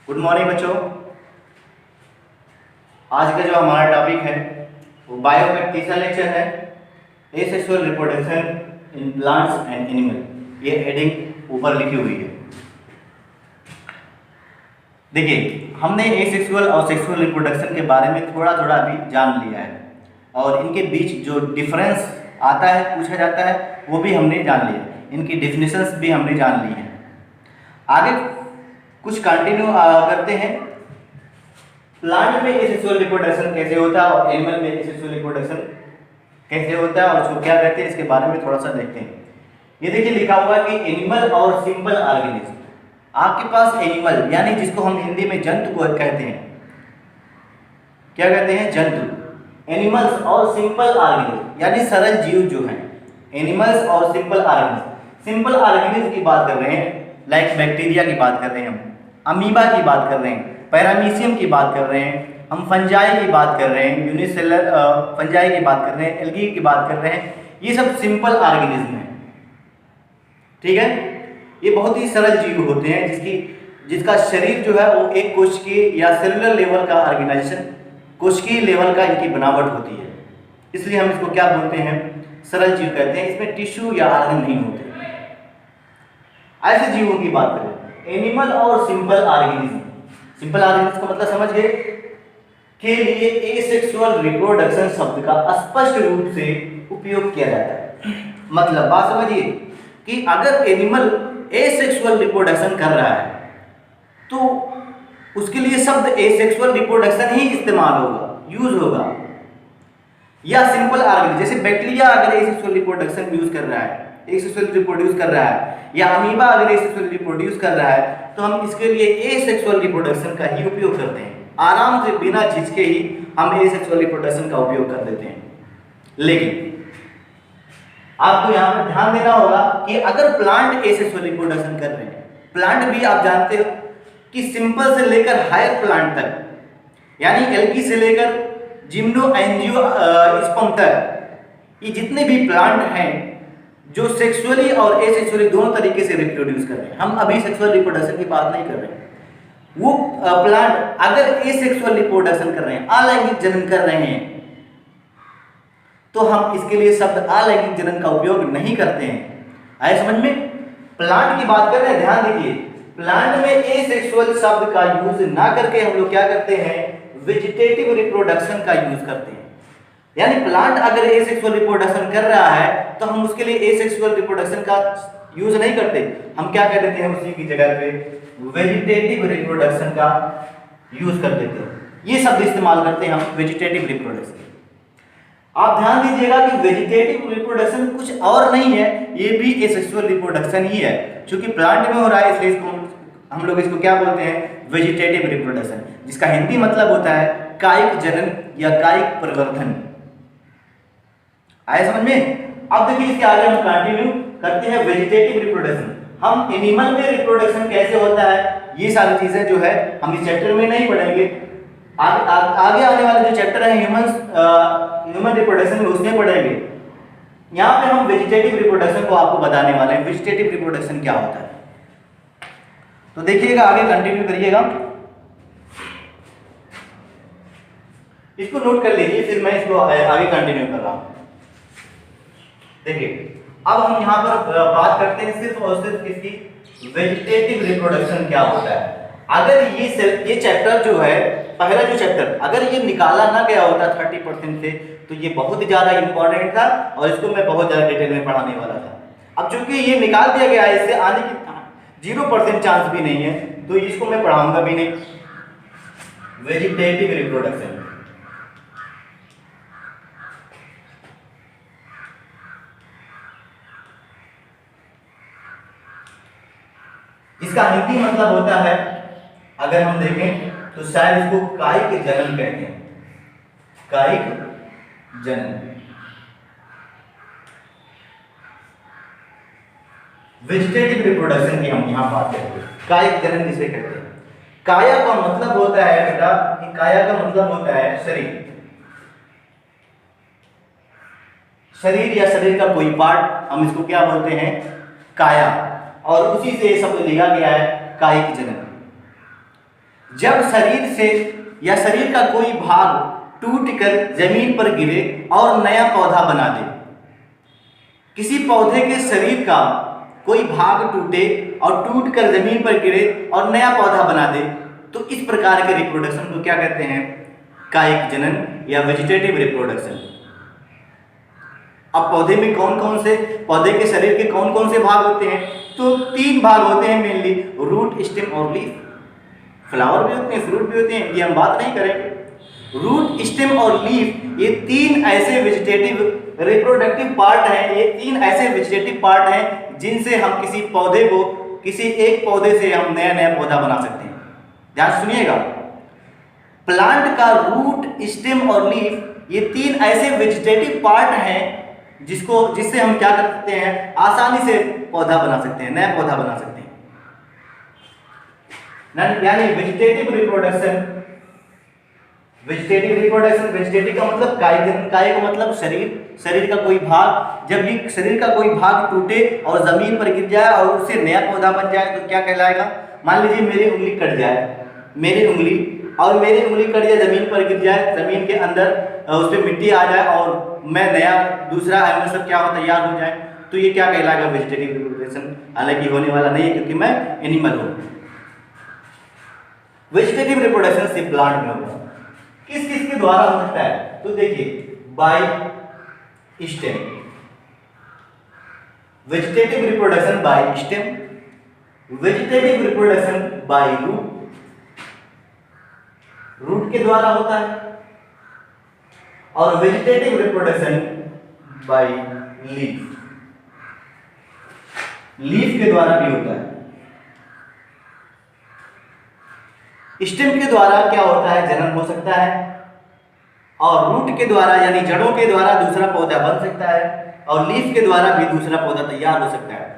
Good morning बच्चों। आज का जो हमारा टॉपिक है वो बायो का तीसरा लेक्चर है, asexual reproduction in plants and animal. ये हेडिंग ऊपर लिखी हुई है। देखिए, हमने एसेक्सुअल और सेक्सुअल रिप्रोडक्शन के बारे में थोड़ा थोड़ा अभी जान लिया है और इनके बीच जो डिफरेंस आता है, पूछा जाता है, वो भी हमने जान लिया। इनकी डेफिनेशंस भी हमने जान ली हैं। आगे कुछ कंटिन्यू करते हैं। प्लांट में एसेक्सुअल रिप्रोडक्शन कैसे होता है और एनिमल में एसेक्सुअल रिप्रोडक्शन कैसे होता है और उसको क्या कहते हैं, इसके बारे में थोड़ा सा देखते हैं। ये देखिए लिखा हुआ कि एनिमल और सिंपल ऑर्गेनिज्म। आपके पास एनिमल यानी जिसको हम हिंदी में जंतु को कहते हैं, क्या कहते हैं, जंतु। एनिमल्स और सिंपल ऑर्गेनिज्म यानी सरल जीव जो हैं, एनिमल्स और सिंपल ऑर्गेनिज्म। सिंपल ऑर्गेनिज्म की बात कर रहे हैं, लाइक बैक्टीरिया की बात कर रहे हैं, हम अमीबा की बात कर रहे हैं, पैरामीशियम की बात कर रहे हैं, हम फंजाई की बात कर रहे हैं, यूनिसेलर फंजाई की बात कर रहे हैं, एल्गी की बात कर रहे हैं। ये सब सिंपल ऑर्गेनिज्म है, ठीक है। ये बहुत ही सरल जीव होते हैं जिसका शरीर जो है वो एक कोशिकीय या सेलुलर लेवल का ऑर्गेनाइजेशन, कोशिकीय लेवल का इनकी बनावट होती है। इसलिए हम इसको क्या बोलते हैं, सरल जीव कहते हैं। इसमें टिश्यू या ऑर्गन नहीं होते। ऐसे जीवों की बात करें, एनिमल और सिंपल ऑर्गेनिज्म। सिंपल ऑर्गेनिज्म का मतलब समझ गए के लिए एसेक्सुअल रिप्रोडक्शन शब्द का स्पष्ट रूप से उपयोग किया जाता है। मतलब बात समझिए कि अगर एनिमल एसेक्सुअल रिप्रोडक्शन कर रहा है तो उसके लिए शब्द एसेक्सुअल रिप्रोडक्शन ही इस्तेमाल होगा, यूज होगा। या सिंपल ऑर्गेनिज्म जैसे बैक्टीरिया अगर एसेक्सुअल रिप्रोडक्शन यूज कर रहा है, एसेक्सुअल रिप्रोड्यूस कर रहा है, या अमीबा अगर एसेक्सुअल रिप्रोड्यूस कर रहा है, तो हम इसके लिए एसेक्सुअल रिप्रोडक्शन का ही उपयोग करते हैं। आराम से बिना झिझके ही हम एसेक्सुअल रिप्रोडक्शन का उपयोग कर देते हैं। लेकिन आपको यहाँ पर ध्यान देना होगा कि अगर प्लांट एसेक्सुअल रिप्रोडक्शन कर रहे हैं, प्लांट भी आप जानते हो कि सिंपल से लेकर हायर प्लांट तक, यानी एल्गी से लेकर जिम्नो एंजियोस्पर्म तक, ये जितने भी प्लांट हैं जो सेक्सुअली और एसेक्सुअली दोनों तरीके से रिप्रोड्यूस कर रहे हैं, हम अभी सेक्सुअल रिप्रोडक्शन की बात नहीं कर रहे हैं। वो प्लांट अगर एसेक्सुअल रिप्रोडक्शन कर रहे हैं, अलैंगिक जनन कर रहे हैं, तो हम इसके लिए शब्द अलैंगिक जनन का उपयोग नहीं करते हैं। आए समझ में? प्लांट की बात कर रहे हैं, ध्यान दीजिए। प्लांट में एसेक्सुअल शब्द का यूज ना करके हम लोग क्या करते हैं, वेजिटेटिव रिप्रोडक्शन का यूज करते हैं। यानी प्लांट अगर एसेक्सुअल रिप्रोडक्शन कर रहा है तो हम उसके लिए एसेक्सुअल रिप्रोडक्शन का यूज नहीं करते, हम क्या कर देते हैं, उसी की जगह पे वेजिटेटिव रिप्रोडक्शन का यूज कर देते हैं। ये शब्द इस्तेमाल करते हैं हम, वेजिटेटिव रिप्रोडक्शन। आप ध्यान दीजिएगा कि वेजिटेटिव रिप्रोडक्शन कुछ और नहीं है, ये भी एसेक्सुअल रिप्रोडक्शन ही है। क्योंकि प्लांट में हो रहा है इसलिए इसको हम लोग इसको क्या बोलते हैं, वेजिटेटिव रिप्रोडक्शन, जिसका हिंदी मतलब होता है कायिक जनन या कायिक परिवर्धन। आए समझ में? अब देखिए इसके आगे हम कंटिन्यू करते हैं वेजिटेटिव रिप्रोडक्शन। हम एनिमल में रिप्रोडक्शन कैसे होता है, ये सारी चीजें जो है हम इस चैप्टर में नहीं पढ़ेंगे। आगे आने वाले जो चैप्टर है ह्यूमन रिप्रोडक्शन में, उसमें पढ़ेंगे। यहाँ पे हम वेजिटेटिव रिप्रोडक्शन को आपको बताने वाले हैं, वेजिटेटिव रिप्रोडक्शन क्या होता है। तो देखिएगा, आगे कंटिन्यू करिएगा, इसको नोट कर लीजिए, फिर मैं इसको आगे कंटिन्यू कर रहा हूं। देखिए, अब हम यहाँ पर बात करते हैं सिर्फ और सिर्फ इसकी वेजिटेटिव रिप्रोडक्शन क्या होता है। अगर ये चैप्टर जो है, पहला जो चैप्टर, अगर ये निकाला ना गया होता 30% से, तो ये बहुत ही ज्यादा इंपॉर्टेंट था और इसको मैं बहुत ज्यादा डिटेल में पढ़ाने वाला था। अब चूंकि ये निकाल दिया गया है, इससे आने की 0% चांस भी नहीं है, तो इसको मैं पढ़ाऊंगा भी नहीं। वेजिटेटिव रिप्रोडक्शन, इसका हिंदी मतलब होता है, अगर हम देखें तो शायद इसको कायिक जनन कहते हैं, कायिक जनन। वेजिटेटिव रिप्रोडक्शन की हम यहां बात करते हैं, कायिक जनन जिसे कहते हैं। काया का मतलब होता है बेटा, काया का मतलब होता है शरीर, शरीर या शरीर का कोई पार्ट, हम इसको क्या बोलते हैं, काया। और उसी से शब्द लिया गया है कायिक जनन। जब शरीर से या शरीर का कोई भाग टूटकर जमीन पर गिरे और नया पौधा बना दे। किसी पौधे के शरीर का कोई भाग टूटे और टूटकर जमीन पर गिरे और नया पौधा बना दे, तो इस प्रकार के रिप्रोडक्शन को क्या कहते हैं? कायिक जनन या वेजिटेटिव रिप्रोडक्शन। अब पौधे में कौन कौन से, पौधे के शरीर के कौन कौन से भाग होते हैं? तो 3 भाग होते हैं मेनली, रूट, स्टेम और लीफ। फ्लावर भी होते हैं, फ्रूट भी होते हैं, इनकी हम बात नहीं करेंगे। रूट, स्टेम और लीफ, ये 3 ऐसे वेजिटेटिव रिप्रोडक्टिव पार्ट हैं, ये 3 ऐसे वेजिटेटिव पार्ट हैं जिनसे हम किसी पौधे को, किसी एक पौधे से हम नया नया पौधा बना सकते हैं। ध्यान सुनिएगा, प्लांट का रूट, स्टेम और लीफ, ये 3 ऐसे वेजिटेटिव पार्ट हैं जिससे हम क्या कर सकते हैं? आसानी से पौधा बना सकते हैं, नया पौधा बना सकते हैं। यानी वेजिटेटिव रिप्रोडक्शन, वेजिटेटिव का मतलब कायिक का मतलब शरीर का कोई भाग, जब भी शरीर का कोई भाग टूटे और जमीन पर गिर जाए और उससे नया पौधा बन जाए तो क्या कहलाएगा? मान लीजिए मेरी उंगली कट जाए, मेरी उंगली कट जाए, जमीन पर गिर जाए, जमीन के अंदर उस पर मिट्टी आ जाए और मैं नया दूसरा सब क्या हो तैयार हो जाए, तो ये क्या कहलाएगा? Vegetative reproduction. हालांकि होने वाला नहीं है क्योंकि मैं एनिमल हूं। वेजिटेटिव रिप्रोडक्शन से प्लांट में होगा, किस किस के द्वारा हो सकता है? तो देखिए, by stem, vegetative reproduction by stem, vegetative reproduction by root के द्वारा होता है, और वेजिटेटिव रिप्रोडक्शन बाय लीफ के द्वारा भी होता है। स्टेम के द्वारा क्या होता है? जनन हो सकता है, और रूट के द्वारा यानी जड़ों के द्वारा दूसरा पौधा बन सकता है, और लीफ के द्वारा भी दूसरा पौधा तैयार हो सकता है।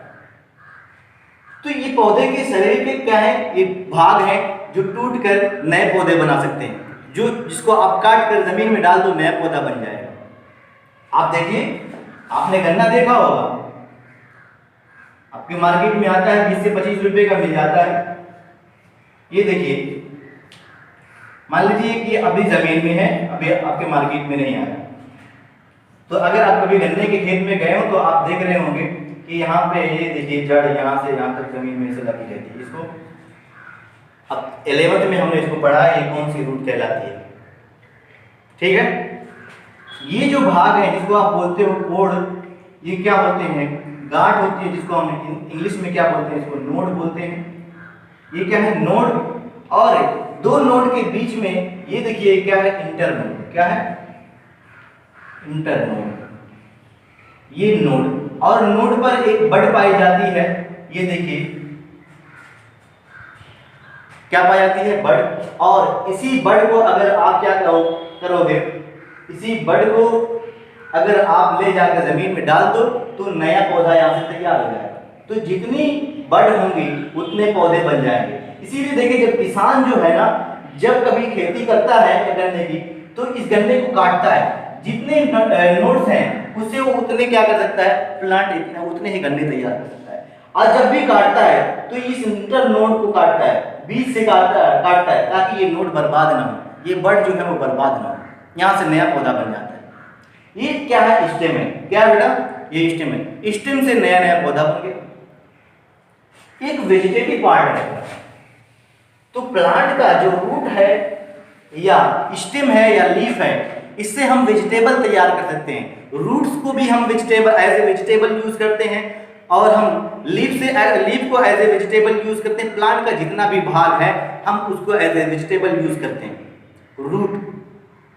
तो ये पौधे के शरीर के क्या है? ये भाग हैं जो टूटकर नए पौधे बना सकते हैं, जिसको आप काट कर जमीन में डाल दो, नया पौधा बन जाएगा। आप देखिए, आपने गन्ना देखा होगा, आपके मार्केट में आता है 20 से 25 रुपए का मिल जाता है। ये देखिए, मान लीजिए कि अभी जमीन में है, अभी आपके मार्केट में नहीं आया, तो अगर आप कभी गन्ने के खेत में गए हो तो आप देख रहे होंगे कि यहाँ पे ये देखिए जड़ यहाँ से यहाँ तक जमीन में से लगी रहती है। इसको अब 11th में हमने इसको पढ़ा है, ये कौन सी रूट कहलाती है, ठीक है। ये जो भाग है जिसको आप बोलते हो कोड़, ये क्या होते हैं? गांठ होती है, जिसको हम इंग्लिश में क्या बोलते हैं? इसको नोड बोलते हैं। ये क्या है? नोड। और 2 नोड के बीच में ये देखिए क्या है? इंटरनोड। क्या है? इंटरनोड। ये नोड, और नोड पर एक बड पाई जाती है। ये देखिए क्या पाई जाती है? बड। और इसी बड को अगर आप क्या करोगे, इसी बड को अगर आप ले जाकर जमीन में डाल दो तो नया पौधा यहाँ से तैयार हो जाएगा। तो जितनी बड होंगी उतने पौधे बन जाएंगे। इसीलिए देखिए, जब किसान जो है ना, जब कभी खेती करता है गन्ने की, तो इस गन्ने को काटता है, जितने नोड्स हैं उससे वो उतने क्या कर सकता है? प्लांट उतने ही गन्ने तैयार कर सकता है। और जब भी काटता है तो इस इंटर नोड को काटता है, बीच से काटता है ताकि ये नोड बर्बाद ना हो, ये बड जो है वो बर्बाद ना हो, यहाँ से नया पौधा बन जाता है। ये क्या है? स्टेम है। क्या है बेटा? ये स्टेम है। स्टेम से नया नया पौधा बन गया। एक वेजिटेटिव पार्ट है। तो प्लांट का जो रूट है या स्टेम है या लीफ है, इससे हम वेजिटेबल तैयार कर सकते हैं। रूट्स को भी हम vegetable as a vegetable use करते हैं, और हम लीफ को एज ए वेजिटेबल यूज करते हैं। प्लांट का जितना भी भाग है हम उसको एज ए वेजिटेबल यूज करते हैं। रूट,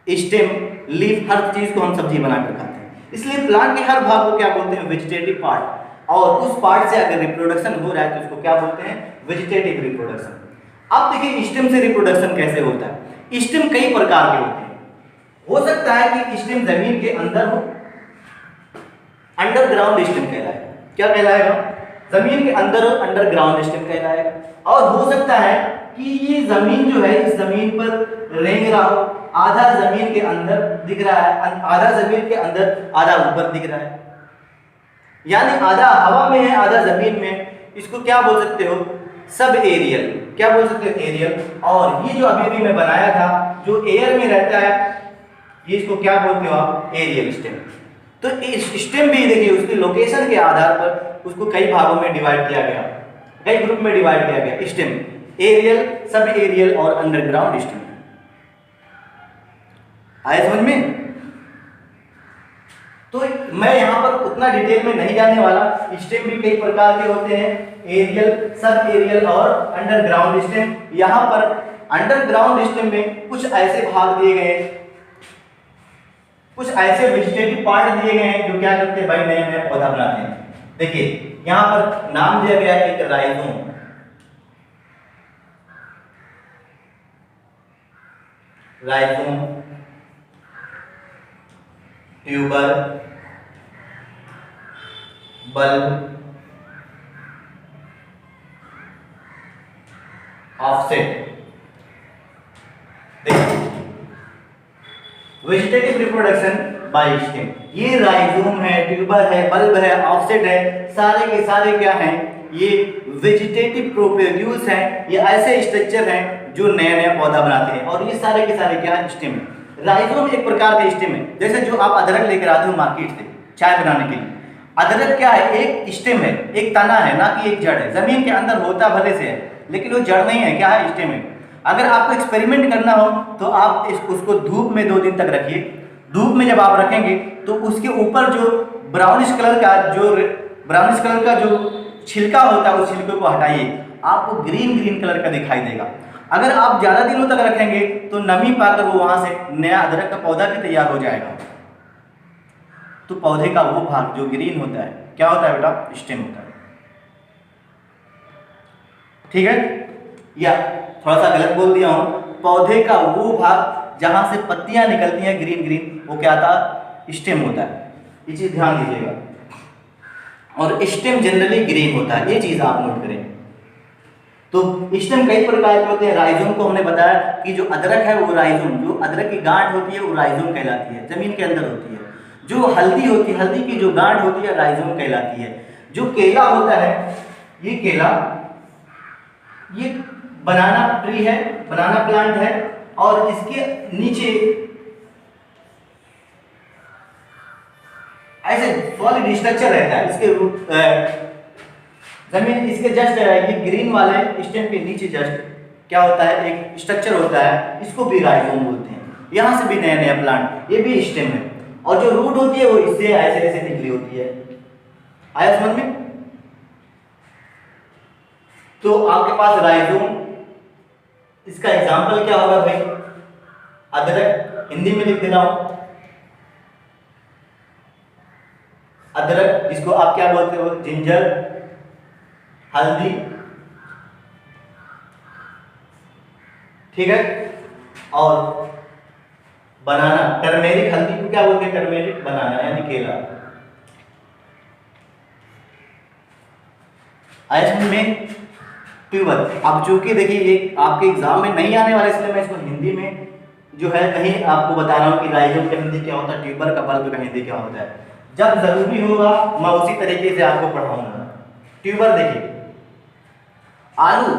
स्टेम, लीफ, हर चीज को हम सब्जी बनाकर खाते हैं। इसलिए प्लांट के हर भाग को क्या बोलते हैं? Vegetative part. और उस पार्ट से अगर रिप्रोडक्शन हो रहा है तो उसको क्या बोलते हैं? Vegetative reproduction. अब देखिए स्टेम से रिप्रोडक्शन कैसे होता है। स्टेम कई प्रकार के होते हैं। हो सकता है कि स्टेम जमीन के अंदर हो, अंडरग्राउंड स्टेम कहलाएगा। क्या कहलाएगा? जमीन के अंदर हो, अंडरग्राउंड स्टेम कहलाएगा। और हो सकता है कि ये जमीन जो है, इस जमीन पर रेंग रहा हो, आधा जमीन के अंदर दिख रहा है, आधा जमीन के अंदर, आधा ऊपर दिख रहा है, यानी आधा हवा में है, आधा जमीन में। इसको क्या बोल सकते हो? सब एरियल, क्या बोल सकते हैं, एरियल। और ये जो अभी अभी मैं बनाया था जो एयर में रहता है, ये इसको क्या बोलते हो आप, एरियल स्टेम। तो इस स्टेम भी देखिए उसकी लोकेशन के आधार पर उसको कई भागों में डिवाइड किया गया, कई ग्रुप में डिवाइड किया गया। स्टेम, एरियल, सब एरियल और अंडरग्राउंड स्टेम। आए समझ में? तो मैं यहां पर उतना डिटेल में नहीं जाने वाला। स्टेम भी कई प्रकार के होते हैं, एरियल, सब एरियल और अंडरग्राउंड स्टेम। यहां पर अंडरग्राउंड स्टेम में कुछ ऐसे भाग दिए गए, कुछ ऐसे वेजिटेटिव पार्ट दिए गए हैं जो क्या करते हैं भाई, नए नए पौधा बनाते हैं। देखिए यहां पर नाम दिया गया है एक rhizome, rhizome, tuber, bulb, offset. देखिए वेजिटेटिव रिप्रोडक्शन बाय स्टेम, ये राइजोम है, ट्यूबर है, बल्ब है, ऑफसेट है, सारे के सारे क्या हैं, ये वेजिटेटिव प्रोपेग्यूल्स हैं। ये ऐसे स्ट्रक्चर हैं जो नया नया पौधा बनाते हैं, और ये सारे के सारे क्या स्टेम है। राइजोम एक प्रकार का स्टेम है। जैसे जो आप अदरक लेकर आते हो मार्केट से चाय बनाने के लिए, अदरक क्या है, एक स्टेम है, एक तना है, ना कि एक जड़ है। जमीन के अंदर होता भले से है, लेकिन वो जड़ नहीं है, क्या है, स्टेम है। अगर आपको एक्सपेरिमेंट करना हो तो आप उसको धूप में 2 दिन तक रखिए। धूप में जब आप रखेंगे तो उसके ऊपर जो ब्राउनिश कलर का जो छिलका होता है, उस छिलके को हटाइए, आपको ग्रीन ग्रीन कलर का दिखाई देगा। अगर आप ज़्यादा दिनों तक रखेंगे तो नमी पाकर वो वहाँ से नया अदरक का पौधा भी तैयार हो जाएगा। तो पौधे का वो भाग जो ग्रीन होता है क्या होता है बेटा, स्टेम होता है। ठीक है, या थोड़ा सा गलत बोल दिया हूं, पौधे का वो भाग जहां से पत्तियां निकलती हैं ग्रीन ग्रीन, वो क्या था, स्टेम होता है। ये चीज ध्यान दीजिएगा। और स्टेम जनरली ग्रीन होता है, ये चीज आप नोट करें। तो स्टेम कई प्रकार के होते हैं। राइजोम को हमने बताया कि जो अदरक है वो राइजोम, जो अदरक की गांठ होती है वो राइजोम कहलाती है, जमीन के अंदर होती है। जो हल्दी होती है, हल्दी की जो गांठ होती है राइजोम कहलाती है। जो केला होता है, ये केला, ये बनाना ट्री है, बनाना प्लांट है, और इसके नीचे ऐसे सॉलिड स्ट्रक्चर रहता है। इसके रूट जमीन, इसके जस्ट ये ग्रीन वाले स्टेम के नीचे जस्ट क्या होता है, एक स्ट्रक्चर होता है, इसको भी राइजोम बोलते हैं। यहां से भी नया नया प्लांट, ये भी स्टेम है। और जो रूट होती है वो इससे ऐसे ऐसे निकली होती है। आया समझ में? तो आपके पास राइजोम, इसका एग्जाम्पल क्या होगा भाई, अदरक, हिंदी में लिख दे रहा हूं, अदरक, जिसको आप क्या बोलते हो, जिंजर, हल्दी, ठीक है, और बनाना, टर्मेरिक, हल्दी को क्या बोलते हैं, टर्मेरिक, बनाना यानी केला। आया समझ में? ट्यूबर। अब चूंकि देखिए ये आपके एग्जाम में नहीं आने वाला, इसलिए मैं इसको हिंदी में जो है कहीं आपको बता रहा हूँ कि राइजोम का हिंदी क्या होता है, ट्यूबर का, बल्ब का हिंदी क्या होता है। जब जरूरी होगा मैं उसी तरीके से आपको पढ़ाऊंगा। ट्यूबर देखिए, आलू,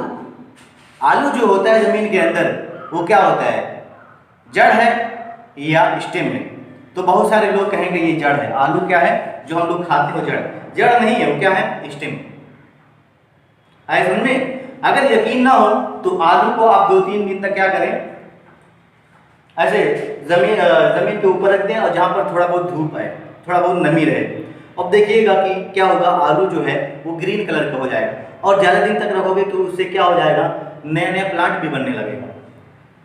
आलू जो होता है जमीन के अंदर वो क्या होता है, जड़ है या स्टेम है। तो बहुत सारे लोग कहेंगे ये जड़ है। आलू क्या है, जो हम लोग खाते हो, जड़, जड़ नहीं है, वो क्या है, स्टेम। आए समझ में? अगर यकीन ना हो तो आलू को आप 2-3 दिन तक क्या करें, ऐसे जमीन के ऊपर रख दें, और जहां पर थोड़ा बहुत धूप है, थोड़ा बहुत नमी रहे। अब देखिएगा कि क्या होगा, आलू जो है वो ग्रीन कलर का हो जाएगा। और ज़्यादा दिन तक रखोगे तो उससे क्या हो जाएगा, नया नया प्लांट भी बनने लगेगा।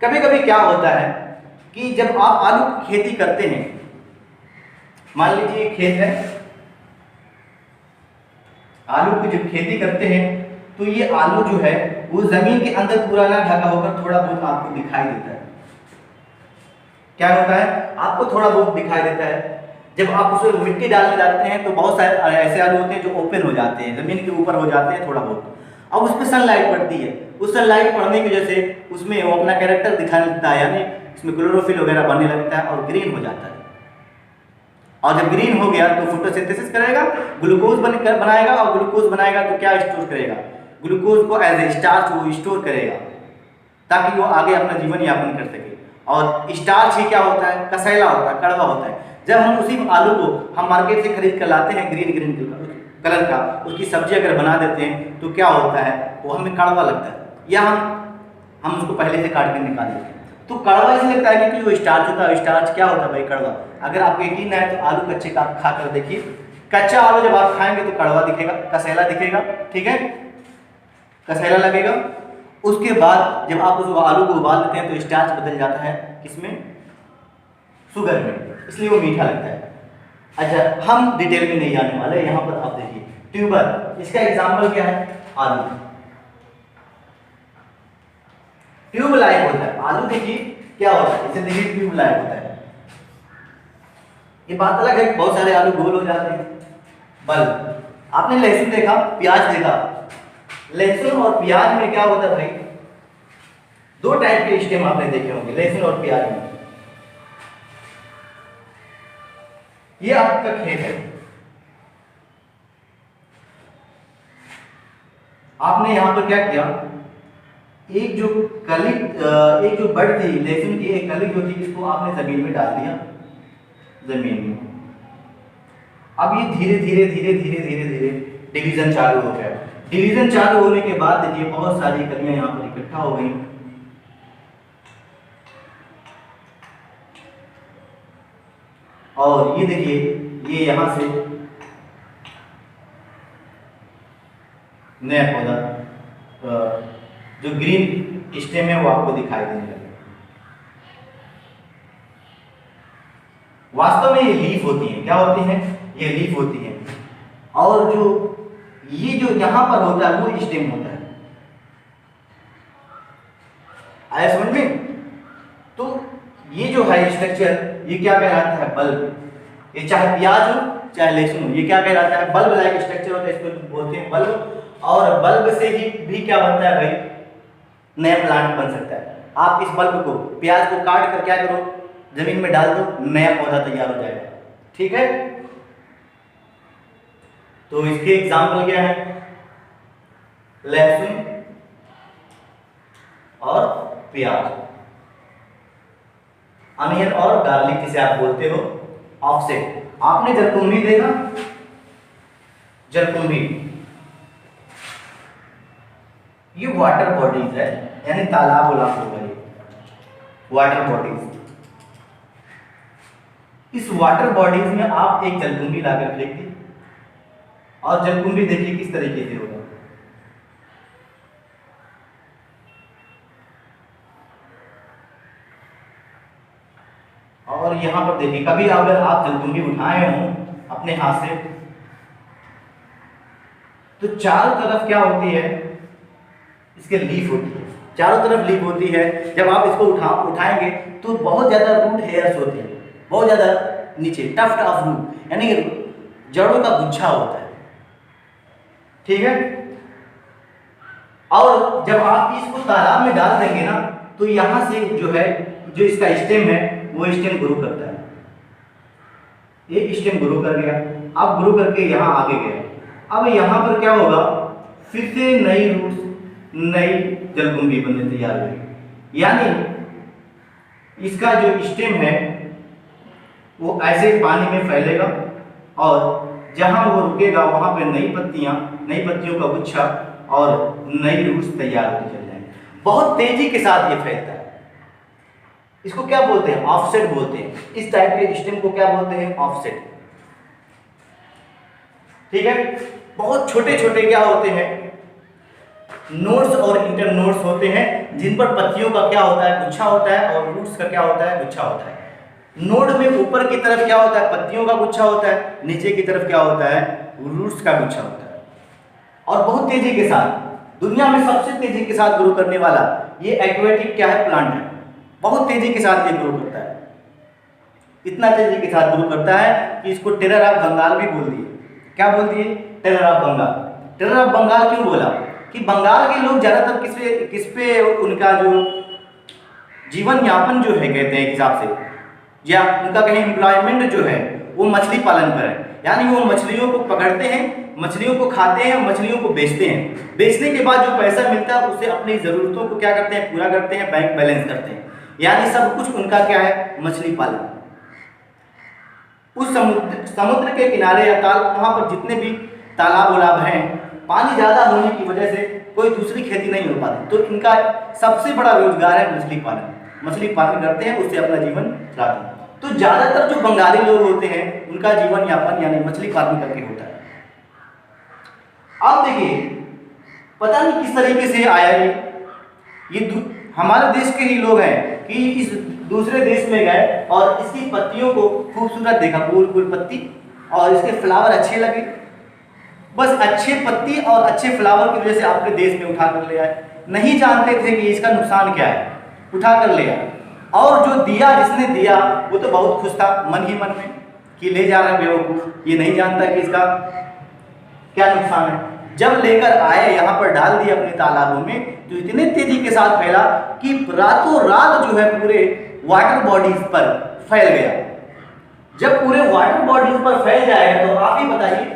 कभी कभी क्या होता है कि जब आप आलू की खेती करते हैं, मान लीजिए खेत है, आलू की जब खेती करते हैं तो ये आलू जो है वो जमीन के अंदर पूरा ना ढका होकर थोड़ा बहुत आपको दिखाई देता है। क्या होता है, आपको थोड़ा बहुत दिखाई देता है। जब आप उसमें मिट्टी डालने जाते हैं तो बहुत सारे ऐसे आलू होते हैं जो ओपन हो जाते हैं, जमीन के ऊपर हो जाते हैं थोड़ा बहुत। अब उस पर सनलाइट पड़ती है, उस सनलाइट पड़ने की वजह से उसमें वो अपना कैरेक्टर दिखाने लगता है, यानी उसमें क्लोरोफिल वगैरह बनने लगता है और ग्रीन हो जाता है। और जब ग्रीन हो गया तो फोटोसिंथेसिस करेगा, ग्लूकोज बनाएगा, और ग्लूकोज बनाएगा तो क्या स्टोर करेगा, ग्लूकोज को एज ए स्टार्च वो स्टोर करेगा ताकि वो आगे अपना जीवन यापन कर सके। और स्टार्च ही क्या होता है, कसैला होता है, कड़वा होता है। जब हम उसी आलू को हम मार्केट से खरीद कर लाते हैं ग्रीन ग्रीन कलर का, उसकी सब्जी अगर बना देते हैं तो क्या होता है, वो हमें कड़वा लगता है, या हम उसको पहले से काट कर निकाल देते हैं। तो कड़वा इसलिए लगता है क्योंकि जो स्टार्च होता है, स्टार्च क्या होता है भाई, कड़वा। अगर आपको यकीन है तो आलू कच्चे का खा कर देखिए, कच्चा आलू जब आप खाएंगे तो कड़वा दिखेगा, कसैला दिखेगा, ठीक है, कसैला लगेगा। उसके बाद जब आप उस आलू को उबाल देते हैं तो स्टार्च बदल जाता है किसमें, शुगर में, इसलिए वो मीठा लगता है। अच्छा, हम डिटेल में नहीं जाने वाले, यहाँ पर आप देखिए ट्यूबर, इसका एग्जाम्पल क्या है, आलू। ट्यूब लाइक होता है आलू, देखिए क्या होता है, इसे देखिए ट्यूब लाइक होता है। ये बात अलग है, बहुत सारे आलू गोल हो जाते हैं। बल्ब, आपने लहसुन देखा, प्याज देखा, लहसुन और प्याज में क्या होता है भाई, दो टाइप के स्टेम आपने देखे होंगे लहसुन और प्याज में। ये आपका खेत है, आपने यहां पर क्या किया, एक जो कली, एक जो बड़ थी लहसुन की, एक कली जो थी, इसको आपने जमीन में डाल दिया, जमीन में। अब ये धीरे धीरे धीरे धीरे धीरे धीरे डिवीजन चालू हो गया। डिवीजन चालू होने के बाद देखिए बहुत सारी कलियां यहाँ पर इकट्ठा हो गई, और ये देखिए ये यहाँ से नया पौधा जो ग्रीन स्टेम है वो आपको दिखाई देने लगे। वास्तव में ये लीफ होती है, क्या होती है, ये लीफ होती है, और जो ये जो यहां पर होता है वो स्टेम होता है। आया समझ में? तो ये जो है स्ट्रक्चर, ये क्या कहलाता है, बल्ब। ये चाहे प्याज हो चाहे लहसुन हो, ये क्या कहलाता है, बल्ब लाइक स्ट्रक्चर होता है, इसको बोलते हैं बल्ब। और बल्ब से ही भी क्या बनता है भाई, नया प्लांट बन सकता है। आप इस बल्ब को, प्याज को काट कर क्या करो, जमीन में डाल दो, नया पौधा तैयार हो जाएगा, ठीक है। तो इसके एग्जाम्पल क्या है, लहसुन और प्याज, अनियन और गार्लिक जिसे आप बोलते हो, ऑफसेट। आपने जलकुंभी देखा, जलकुंभी ये वाटर बॉडीज है, यानी तालाब बोला होगा, ये वाटर बॉडीज। इस वाटर बॉडीज में आप एक जलकुंभी लाकर फेंक दी, और जलकुंभी देखिए किस तरीके से होगा, और यहां पर देखिए, कभी अगर आप जलकुंभी उठाए हो अपने हाथ से, तो चारों तरफ क्या होती है, इसके लीफ होती है, चारों तरफ लीफ होती है। जब आप इसको उठाएंगे तो बहुत ज्यादा रूट हेयर्स होते हैं, बहुत ज्यादा नीचे, टफ्ट ऑफ रूट, यानी जड़ों का गुच्छा होता है, ठीक है। और जब आप इसको तालाब में डाल देंगे ना, तो यहां से जो है, जो इसका स्टेम है वो स्टेम ग्रो करता है, ये स्टेम ग्रो कर गया, अब ग्रो करके यहाँ आगे गया। अब यहाँ पर क्या होगा, फिर से नई रूट्स, नई जलकुंभी बनने तैयार होगी, यानी इसका जो स्टेम है वो ऐसे पानी में फैलेगा, और जहां वो रुकेगा वहां पे नई पत्तियां, नई पत्तियों का गुच्छा और नई रूट्स तैयार होती चल जाएंगी। बहुत तेजी के साथ ये फैलता है, इसको क्या बोलते हैं, ऑफसेट बोलते हैं। इस टाइप के स्टेम को क्या बोलते हैं, ऑफसेट, ठीक है। बहुत छोटे छोटे क्या होते हैं, नोड्स और इंटरनोड्स होते हैं, जिन पर पत्तियों का क्या होता है, गुच्छा होता है, और रूट्स का क्या होता है, गुच्छा होता है। नोड में ऊपर की तरफ क्या होता है, पत्तियों का गुच्छा होता है, नीचे की तरफ क्या होता है, रूट्स का गुच्छा होता है। और बहुत तेजी के साथ, दुनिया में सबसे तेजी के साथ ग्रो करने वाला ये एक्वेटिक क्या है, प्लांट है। बहुत तेजी के साथ ये ग्रो करता है, इतना तेजी के साथ ग्रो करता है कि इसको टेरर ऑफ बंगाल भी बोल दिए। क्या बोल दिए, terror of Bengal. Terror of Bengal क्यों बोला, कि बंगाल के लोग ज्यादातर किस पे उनका जो जीवन यापन जो है, कहते हैं हिसाब से, या उनका कहीं एम्प्लॉयमेंट जो है वो मछली पालन पर है। यानी वो मछलियों को पकड़ते हैं, मछलियों को खाते हैं, मछलियों को बेचते हैं। बेचने के बाद जो पैसा मिलता है उससे अपनी ज़रूरतों को क्या करते हैं, पूरा करते हैं, बैंक बैलेंस करते हैं। यानी सब कुछ उनका क्या है, मछली पालन। उस समुद्र के किनारे या वहाँ पर जितने भी तालाब उलाब हैं, पानी ज़्यादा होने की वजह से कोई दूसरी खेती नहीं हो पाती, तो इनका सबसे बड़ा रोजगार है मछली पालन। मछली पालन करते हैं, उससे अपना जीवन चलाते हैं। तो ज़्यादातर जो बंगाली लोग होते हैं उनका जीवन यापन यानी मछली पालन करके होता है। अब देखिए, पता नहीं किस तरीके से आया ये हमारे देश के ही लोग हैं कि इस दूसरे देश में गए और इसकी पत्तियों को खूबसूरत देखा, गोल गोल पत्ती, और इसके फ्लावर अच्छे लगे। बस अच्छे पत्ती और अच्छे फ्लावर की वजह से आपके देश में उठा कर ले आए। नहीं जानते थे कि इसका नुकसान क्या है, उठा कर ले आए। और जो दिया, जिसने दिया वो तो बहुत खुश था मन ही मन में कि ले जा रहा है बेवकूफ़, ये नहीं जानता कि इसका क्या नुकसान है। जब लेकर आए यहाँ पर डाल दिए अपने तालाबों में, तो इतने तेजी के साथ फैला कि रातों रात जो है पूरे वाटर बॉडीज पर फैल गया। जब पूरे वाटर बॉडीज पर फैल जाएगा तो आप ही बताइए,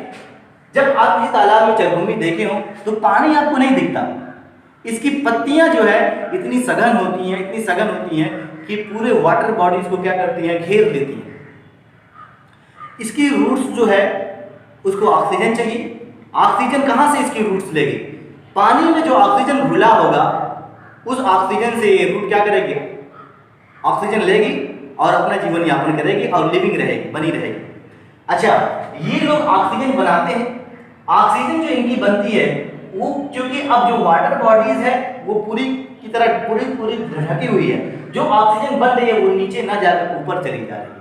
जब आप इस तालाब में जलकुंभी देखे हो तो पानी आपको नहीं दिखता। इसकी पत्तियां जो है इतनी सघन होती हैं, इतनी सघन होती हैं कि पूरे वाटर बॉडीज को क्या करती हैं, घेर लेती हैं। इसकी रूट्स जो है उसको ऑक्सीजन चाहिए। ऑक्सीजन कहाँ से इसकी रूट्स लेगी? पानी में जो ऑक्सीजन घुला होगा उस ऑक्सीजन से ये रूट क्या करेगी, ऑक्सीजन लेगी और अपना जीवन यापन करेगी और लिविंग रहेगी, बनी रहेगी। अच्छा, ये लोग ऑक्सीजन बनाते हैं। ऑक्सीजन जो इनकी बनती है वो, क्योंकि अब जो वाटर बॉडीज है वो पूरी की तरह पूरी ढकी हुई है, जो ऑक्सीजन बन रही है वो नीचे ना जाकर ऊपर चली जा रही है।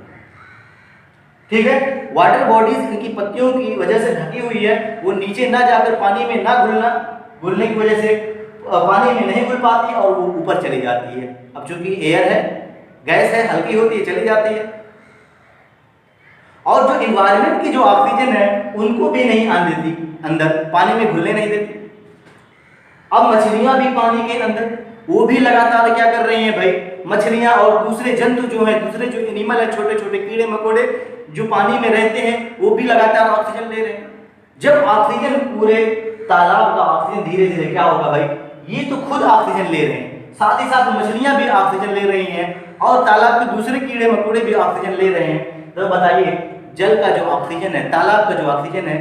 ठीक है, वाटर बॉडीज इनकी पत्तियों की वजह से ढकी हुई है, वो नीचे ना जाकर पानी में ना घुलने की वजह से पानी में नहीं घुल पाती और वो ऊपर चली जाती है। अब चूंकि एयर है, गैस है, हल्की होती है, चली जाती है। और जो इन्वायरमेंट की जो ऑक्सीजन है उनको भी नहीं आने देती, अंदर पानी में घुलने नहीं देती। अब मछलियां भी पानी के अंदर, वो भी लगातार क्या कर रही हैं भाई, मछलियां और दूसरे जंतु जो है, दूसरे जो एनिमल है, छोटे छोटे कीड़े मकोड़े जो पानी में रहते हैं, वो भी लगातार ऑक्सीजन ले रहे हैं। जब ऑक्सीजन पूरे तालाब का ऑक्सीजन धीरे धीरे क्या होगा भाई, ये तो खुद ऑक्सीजन ले रहे हैं, साथ ही साथ मछलियां भी ऑक्सीजन ले रही हैं और तालाब के दूसरे कीड़े मकोड़े भी ऑक्सीजन ले रहे हैं। तो बताइए, जल का जो ऑक्सीजन है, तालाब का जो ऑक्सीजन है,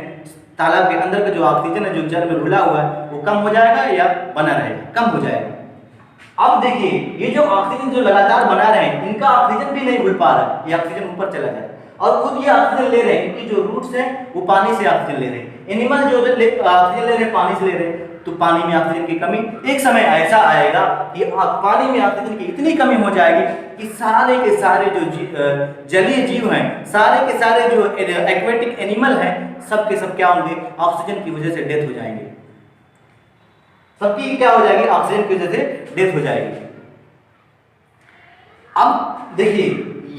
तालाब के अंदर का जो ऑक्सीजन है जो जल में घुला हुआ है, वो कम हो जाएगा या बना रहेगा? कम हो जाएगा। अब देखिए, ये जो ऑक्सीजन जो लगातार बना रहे हैं, इनका ऑक्सीजन भी नहीं घुल पा रहा है, ये ऑक्सीजन ऊपर चला जाए और खुद ये ऑक्सीजन ले रहे हैं, क्योंकि जो रूट्स हैं वो पानी से ऑक्सीजन ले रहे हैं। एनिमल जो ऑक्सीजन ले रहे हैं, पानी से ले रहे हैं, तो पानी में ऑक्सीजन की कमी, एक समय ऐसा आएगा कि पानी में ऑक्सीजन की इतनी कमी हो जाएगी कि सारे के सारे जो जलीय जीव हैं, सारे के सारे जो एक्वेटिक एनिमल हैं, सब के सब क्या होंगे, ऑक्सीजन की वजह से डेथ हो जाएंगे। सबकी क्या हो जाएगी, ऑक्सीजन की वजह से डेथ हो जाएगी। अब देखिए,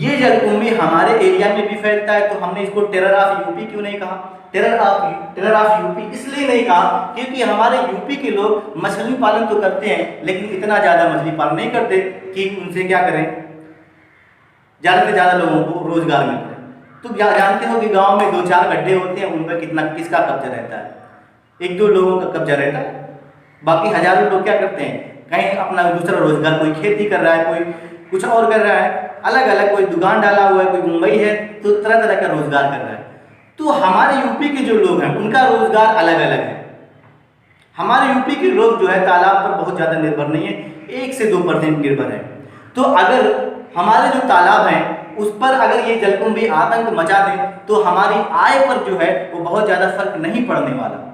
ये जलकुंभी हमारे एरिया में भी फैलता है, तो हमने इसको टेरर ऑफ यूपी क्यों नहीं कहा? टेरर ऑफ यूपी इसलिए नहीं कहा क्योंकि हमारे यूपी के लोग मछली पालन तो करते हैं, लेकिन इतना ज़्यादा मछली पालन नहीं करते कि उनसे क्या करें, ज़्यादा से ज़्यादा लोगों को रोजगार मिल रहा है। तो जानते हो कि गांव में 2-4 गड्ढे होते हैं, उन पर किसका कब्जा रहता है? 1-2 लोगों का कब्जा रहता है, बाकी हजारों लोग क्या करते हैं, कहीं अपना दूसरा रोजगार, कोई खेती कर रहा है, कोई कुछ और कर रहा है, अलग अलग, कोई दुकान डाला हुआ है, कोई मुंबई है, तो तरह तरह का रोजगार कर रहा है। तो हमारे यूपी के जो लोग हैं उनका रोजगार अलग अलग है। हमारे यूपी के लोग जो है तालाब पर बहुत ज़्यादा निर्भर नहीं है, 1 से 2% निर्भर है। तो अगर हमारे जो तालाब हैं उस पर अगर ये जलकुंभी आतंक मचा दें तो हमारी आय पर जो है वो बहुत ज़्यादा फर्क नहीं पड़ने वाला।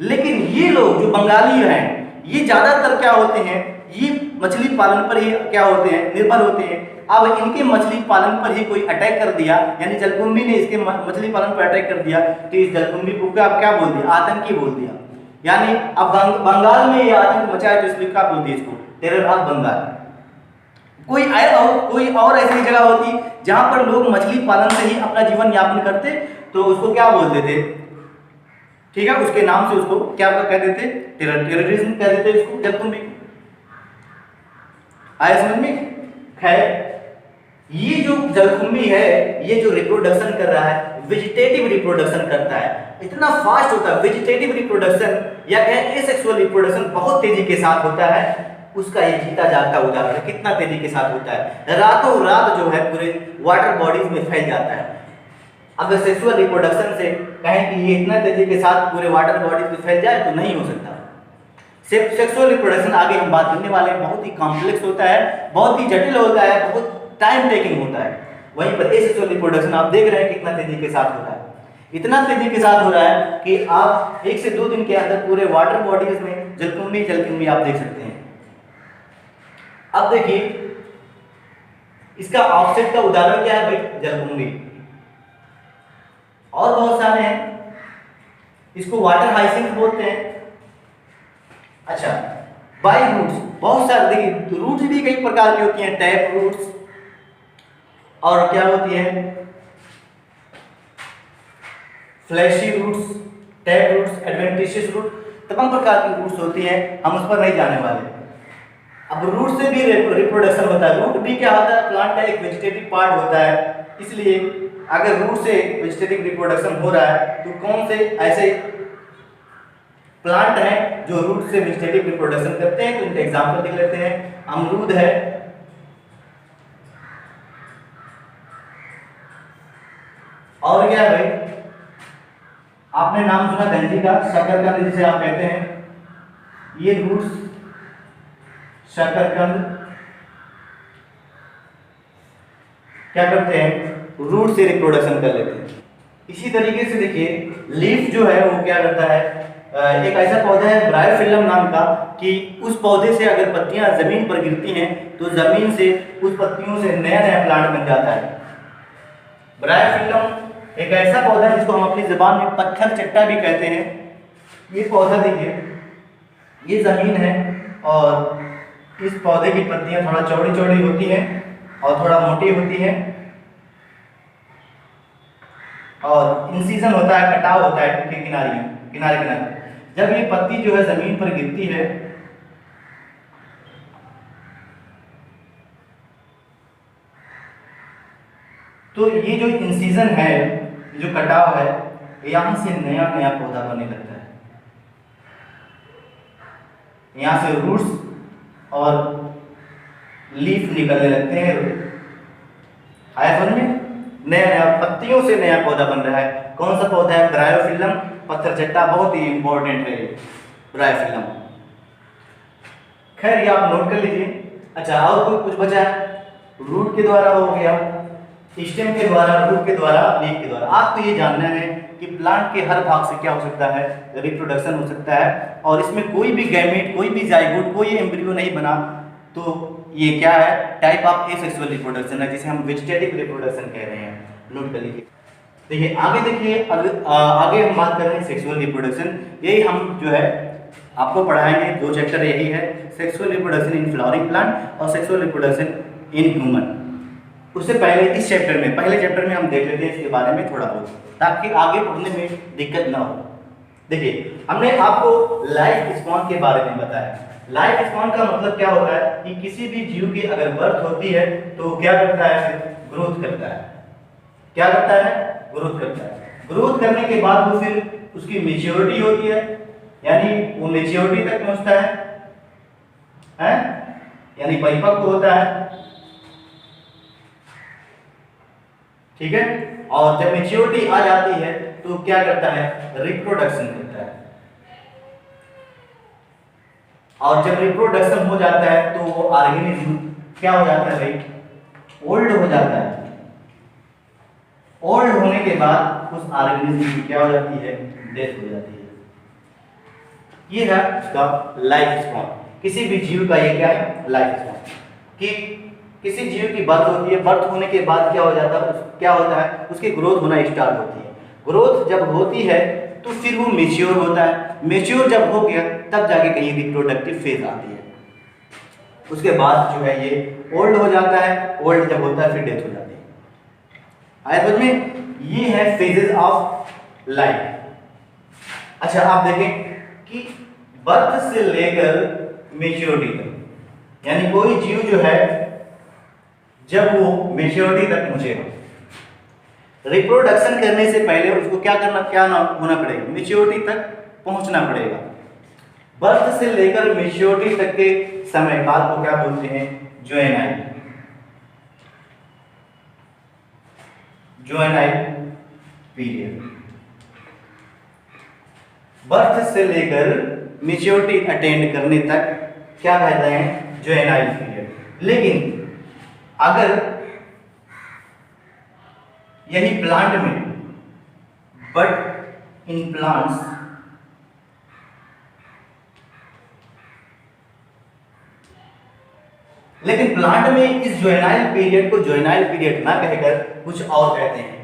लेकिन ये लोग जो बंगाली हैं, ये ज़्यादातर क्या होते हैं, ये मछली पालन पर ही क्या होते हैं, निर्भर होते हैं। अब इनके मछली पालन पर ही कोई अटैक कर दिया, यानी जलकुंभी ने इसके मछली पालन पर अटैक कर दिया, तो इस जलकुंभी को क्या बोल दिया, आतंकी बोल दिया। यानी अब बंगाल में ये आतंक मचा है, तो इसलिए क्या बोल दिया इसको, टेरर ऑफ बंगाल। कोई और ऐसी जगह होती जहां पर लोग मछली पालन से ही अपना जीवन यापन करते, तो उसको क्या बोल देते, ठीक है, उसके नाम से उसको क्या कह देते, टेररिज्म कह देते इसको, जलकुंभी। आया समझ में? खैर, ये जो जलकुंभी है, ये जो रिप्रोडक्शन कर रहा है, वेजिटेटिव रिप्रोडक्शन करता है, इतना फास्ट होता है वेजिटेटिव रिप्रोडक्शन, या कहें एसेक्सुअल रिप्रोडक्शन बहुत तेजी के साथ होता है। उसका ये जीता जागता उदाहरण है, कितना तेजी के साथ होता है, रातों रात जो है पूरे वाटर बॉडीज में फैल जाता है। अगर सेक्सुअल रिप्रोडक्शन से कहें कि ये इतना तेजी के साथ पूरे वाटर बॉडीज में फैल जाए तो नहीं हो सकता। सेक्सुअल रिप्रोडक्शन आगे हम बात करने वाले हैं, बहुत ही कॉम्प्लेक्स होता है, बहुत ही जटिल होता है, बहुत टाइम टेकिंग होता है। वहीं पर एसेक्सुअल रिप्रोडक्शन आप देख रहे हैं कितना तेजी के साथ हो रहा है, इतना तेजी के साथ हो रहा है कि आप 1 से 2 दिन के अंदर पूरे वाटर बॉडीज में जलकुंभी आप देख सकते हैं। अब देखिए इसका ऑफसेट का उदाहरण क्या है भाई, जलकुंभी। और बहुत सारे हैं, इसको वाटर हाइसिंथ बोलते हैं। अच्छा, बाई रूट्स बहुत सारे, देखिए रूट्स भी कई प्रकार की होती हैं, टैप रूट्स और क्या होती है fleshy roots, tap roots, adventitious root, तमाम प्रकार की रूट्स होती हैं, हम उस पर नहीं जाने वाले। अब रूट से भी रिप्रोडक्शन होता है। रूट भी क्या होता है, प्लांट का एक वेजिटेटिव पार्ट होता है, इसलिए अगर रूट से वेजिटेटिव रिप्रोडक्शन हो रहा है तो कौन से ऐसे प्लांट हैं जो रूट से वेजिटेटिव रिप्रोडक्शन करते हैं, तो इनके एग्जांपल देख लेते हैं। अमरूद है, और क्या है भाई, आपने नाम सुना गंजी का, शकरकंद जिसे आप कहते हैं, ये रूट्स शकरकंद क्या करते हैं, रूट से रिप्रोडक्शन कर लेते हैं। इसी तरीके से देखिए लीफ जो है वो क्या करता है, एक ऐसा पौधा है ब्रायोफिल्लम नाम का, कि उस पौधे से अगर पत्तियां जमीन पर गिरती हैं तो जमीन से उस पत्तियों से नया नया प्लांट बन जाता है। ब्रायोफिल्लम एक ऐसा पौधा है जिसको हम अपनी जुबान में पत्थर चट्टा भी कहते हैं। ये पौधा देखिए, ये जमीन है और इस पौधे की पत्तियां थोड़ा चौड़ी चौड़ी होती हैं और थोड़ा मोटी होती हैं, और इंसिजन होता है, कटाव होता है के किनारे किनारे। जब ये पत्ती जो है जमीन पर गिरती है तो ये जो इंसिजन है, जो कटाव है, यहां से नया नया पौधा बनने लगता है। यहां से रूट्स और लीफ निकलने लगते हैं, आया समझ में, नया नया पत्तियों से नया पौधा बन रहा है। कौन सा पौधा है, ब्रायोफिल्लम पत्थर चट्टा, बहुत ही इंपॉर्टेंट है ब्रायोफिल्लम। खैर ये आप नोट कर लीजिए। अच्छा, और कोई कुछ बचा है, रूट के द्वारा हो गया, स्टेम के द्वारा, रूट के द्वारा, लीफ के द्वारा। आपको ये जानना है कि प्लांट के हर भाग से क्या हो सकता है, रिप्रोडक्शन हो सकता है, और इसमें कोई भी गैमेट, कोई भी जाइगोट, कोई एम्ब्रियो नहीं बना, तो ये क्या है, टाइप ऑफ एसेक्सुअल रिप्रोडक्शन है, जिसे हम वेजिटेटिव रिप्रोडक्शन कह रहे हैं। नोट कर लीजिए। देखिए आगे, देखिए आगे हम बात कर रहे हैं सेक्सुअल रिप्रोडक्शन। यही हम जो है आपको पढ़ाएंगे, 2 चैप्टर यही है, sexual reproduction in flowering plant और सेक्सुअल रिप्रोडक्शन इन ह्यूमन। उससे पहले इस चैप्टर में, पहले चैप्टर में हम देख लेते हैं इसके बारे में थोड़ा बहुत, ताकि आगे पढ़ने में दिक्कत ना हो। देखिए हमने आपको लाइफ स्पॉन के बारे में बताया। लाइफ स्पॉन का मतलब क्या होता है कि किसी भी जीव की अगर बर्थ होती है तो क्या करता है, ग्रोथ करता है। क्या करता है, ग्रोथ करता है। ग्रोथ करने के बाद वो फिर उसकी मेच्योरिटी होती है, यानी वो मेच्योरिटी तक पहुंचता है, यानी परिपक्व होता है, ठीक है। और जब मेच्योरिटी आ जाती है तो क्या करता है, रिप्रोडक्शन करता है। और जब रिप्रोडक्शन हो जाता है तो वो ऑर्गेनिज्म क्या हो जाता है भाई, ओल्ड हो जाता है। ओल्ड होने के बाद उस ऑर्गेनिज्म की क्या हो जाती है, डेथ हो जाती है। ये है उसका लाइफ स्पॉन। किसी भी जीव का ये क्या है, लाइफ स्पॉन। कि किसी जीव की बर्थ होती है, बर्थ होने के बाद क्या हो जाता है, क्या होता है, उसकी ग्रोथ होना स्टार्ट होती है। ग्रोथ जब होती है तो फिर वो मेच्योर होता है। मेच्योर जब हो गया तब जाके कहीं रिप्रोडक्टिव फेज आती है। उसके बाद जो है ये ओल्ड हो जाता है, ओल्ड जब होता है फिर डेथ हो जाती है। आया समझ में, ये है फेजेस ऑफ लाइफ। अच्छा आप देखें कि बर्थ से लेकर मेच्योरिटी तक, यानी कोई जीव जो है जब वो मेच्योरिटी तक पहुंचेगा। रिप्रोडक्शन करने से पहले उसको क्या होना पड़ेगा, मेच्योरिटी तक पहुंचना पड़ेगा। बर्थ से लेकर मेच्योरिटी तक के समय काल को क्या बोलते हैं, जुवेनाइल पीरियड। बर्थ से लेकर मेच्योरिटी अटेंड करने तक क्या कहते हैं, जुवेनाइल पीरियड। लेकिन अगर यही प्लांट में, बट इन प्लांट्स लेकिन प्लांट में इस जुवेनाइल पीरियड को जुवेनाइल पीरियड ना कहकर कुछ और कहते हैं,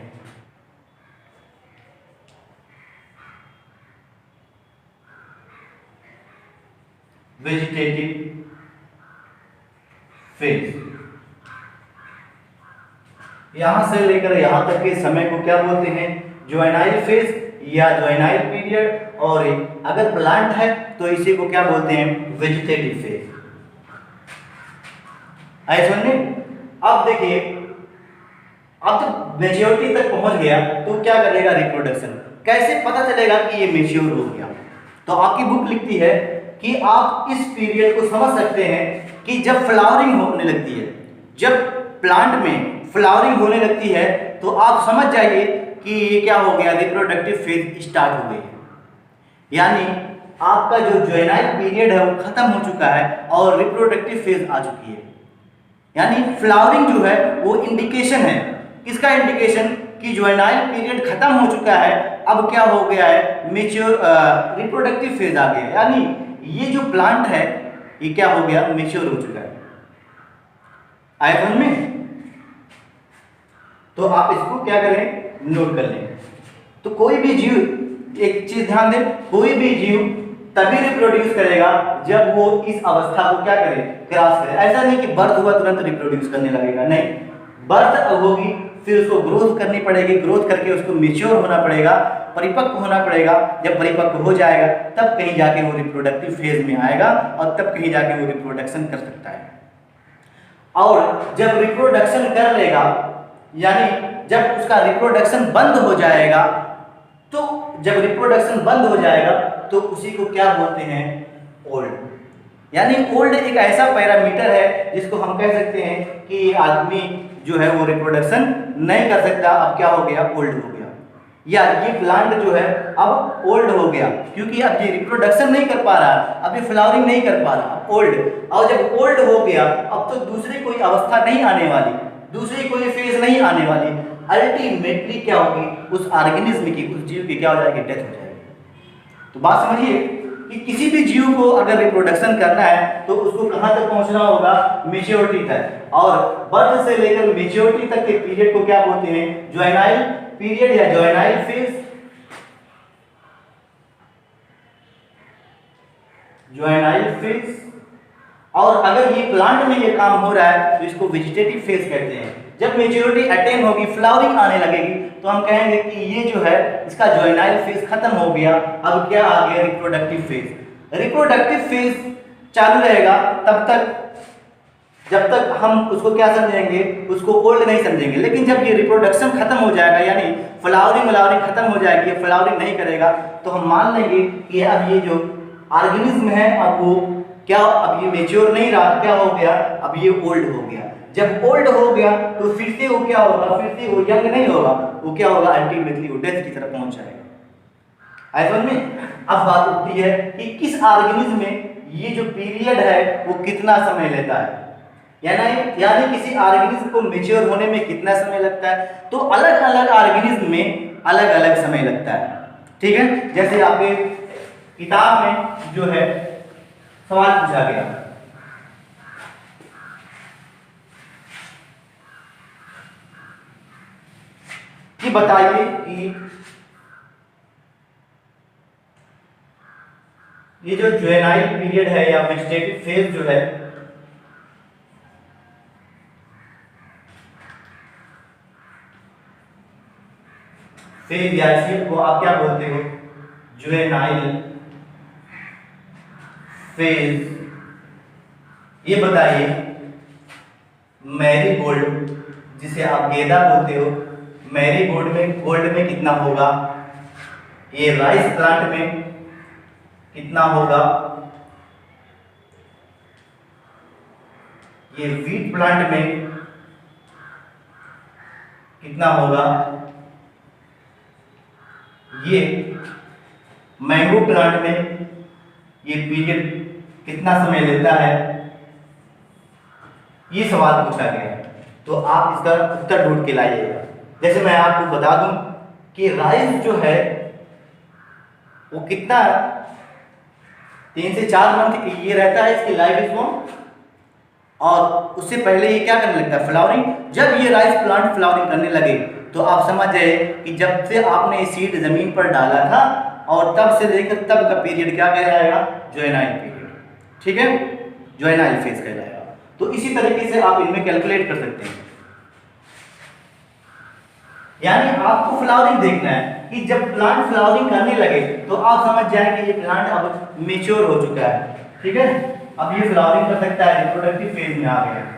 वेजिटेटिव फेज। यहां से लेकर यहां तक के समय को क्या बोलते हैं, जुवेनाइल फेज या जुवेनाइल पीरियड। और अगर प्लांट है तो इसी को क्या बोलते हैं, वेजिटेटिव फेज। आइए सुनिए। अब देखिए, अब जब मेच्योरिटी तक पहुंच गया तो क्या करेगा, रिप्रोडक्शन। कैसे पता चलेगा कि ये मेच्योर हो गया, तो आपकी बुक लिखती है कि आप इस पीरियड को समझ सकते हैं कि जब फ्लावरिंग होने लगती है, जब प्लांट में फ्लावरिंग होने लगती है तो आप समझ जाइए कि ये क्या हो गया, रिप्रोडक्टिव फेज स्टार्ट हो गई है। यानी आपका जो जुवेनाइल पीरियड है वो खत्म हो चुका है और रिप्रोडक्टिव फेज आ चुकी है। यानी फ्लावरिंग जो है वो इंडिकेशन है, किसका इंडिकेशन, कि जुवेनाइल पीरियड खत्म हो चुका है, अब क्या हो गया है, मेच्योर रिप्रोडक्टिव फेज आ गया। यानी ये जो प्लांट है ये क्या हो गया, मेच्योर हो चुका है। आइए में तो आप इसको क्या करें, नोट कर लें। तो कोई भी जीव, एक चीज ध्यान दें, कोई भी जीव तभी रिप्रोड्यूस करेगा जब वो इस अवस्था को क्या करे, क्रॉस करे। ऐसा नहीं कि बर्थ हुआ तुरंत रिप्रोड्यूस करने लगेगा, नहीं, बर्थ होगी फिर उसको ग्रोथ करनी पड़ेगी, ग्रोथ करके उसको मेच्योर होना पड़ेगा, परिपक्व होना पड़ेगा। जब परिपक्व हो जाएगा तब कहीं जाके वो रिप्रोडक्टिव फेज में आएगा और तब कहीं जाके वो रिप्रोडक्शन कर सकता है। और जब रिप्रोडक्शन कर लेगा, यानी जब उसका रिप्रोडक्शन बंद हो जाएगा, तो जब रिप्रोडक्शन बंद हो जाएगा तो उसी को क्या बोलते हैं, ओल्ड। यानी ओल्ड एक ऐसा पैरामीटर है जिसको हम कह सकते हैं कि आदमी जो है वो रिप्रोडक्शन नहीं कर सकता, अब क्या हो गया, ओल्ड हो गया। या ये प्लांट जो है अब ओल्ड हो गया, क्योंकि अब ये रिप्रोडक्शन नहीं कर पा रहा, अब ये फ्लावरिंग नहीं कर पा रहा, ओल्ड। और जब ओल्ड हो गया अब तो दूसरी कोई अवस्था नहीं आने वाली, दूसरी कोई फेज नहीं आने वाली। अल्टीमेटली क्या होगी, उस ऑर्गेनिज्म की, उस जीव की क्या हो जाएगी, डेथ हो जाएगी। तो बात समझिए कि किसी भी जीव को अगर रिप्रोडक्शन करना है तो उसको कहां तक पहुंचना होगा, मेच्योरिटी तक। और बर्थ से लेकर मेच्योरिटी तक के पीरियड को क्या बोलते हैं, जुवेनाइल पीरियड या जुवेनाइल फेज, जुवेनाइल फेज। और अगर ये प्लांट में ये काम हो रहा है तो इसको वेजिटेटिव फेज कहते हैं। जब मेच्योरिटी अटेन होगी, फ्लावरिंग आने लगेगी, तो हम कहेंगे कि ये जो है इसका जुवेनाइल फेज खत्म हो गया, अब क्या आ गया, रिप्रोडक्टिव फेज। रिप्रोडक्टिव फेज चालू रहेगा तब तक जब तक हम उसको क्या समझेंगे, उसको ओल्ड नहीं समझेंगे। लेकिन जब ये रिप्रोडक्शन खत्म हो जाएगा, यानी फ्लावरिंग खत्म हो जाएगी, ये फ्लावरिंग नहीं करेगा, तो हम मान लेंगे कि अब ये जो ऑर्गेनिज्म है अब वो क्या, अब ये मेच्योर नहीं रहा, क्या हो गया, अब ये ओल्ड हो गया। जब ओल्ड हो गया तो फिर से वो क्या होगा, फिर से वो यंग नहीं होगा, वो क्या होगा, अल्टीमेटली वो डेथ की तरफ पहुंच जाएगा। आइए समझ में। अब बात उठती है कि किस ऑर्गेनिज्म में ये जो पीरियड है वो कितना समय लेता है, यानी किसी ऑर्गेनिज्म को मेच्योर होने में कितना समय लगता है। तो अलग अलग ऑर्गेनिज्म में अलग अलग समय लगता है, ठीक है। जैसे आपके किताब में जो है सवाल पूछा गया कि बताइए कि ये जो जुवेनाइल पीरियड है या वेजिटेटिव फेज जो है, फेज या इसी को आप क्या बोलते हो, जुवेनाइल फेज। ये बताइए मैरीगोल्ड, जिसे आप गेंदा बोलते हो, मैरीगोल्ड में कितना होगा, ये राइस प्लांट में कितना होगा, ये वीट प्लांट में कितना होगा, ये मैंगो प्लांट में ये पीरियड कितना समय लेता है, ये सवाल पूछा गया है। तो आप इसका उत्तर ढूंढ के लाइएगा। जैसे मैं आपको बता दूं कि राइस जो है वो कितना 3 से 4 मंथ ये रहता है इसकी लाइफ स्पॉन, और उससे पहले ये क्या करने लगता है, फ्लावरिंग। जब ये राइस प्लांट फ्लावरिंग करने लगे तो आप समझ जाए कि जब से आपने सीड जमीन पर डाला था और तब से लेकर तब का पीरियड क्या कहलाएगा, जुवेनाइल पीरियड। ठीक है, जुवेनाइल फेज कहलाएगा। तो इसी तरीके से आप इनमें कैलकुलेट कर सकते हैं। यानी आपको फ्लावरिंग देखना है कि जब प्लांट फ्लावरिंग करने लगे तो आप समझ जाए कि ये प्लांट अब मेच्योर हो चुका है। ठीक है, अब ये फ्लावरिंग कर सकता है, रिप्रोडक्टिव फेज में आ गया।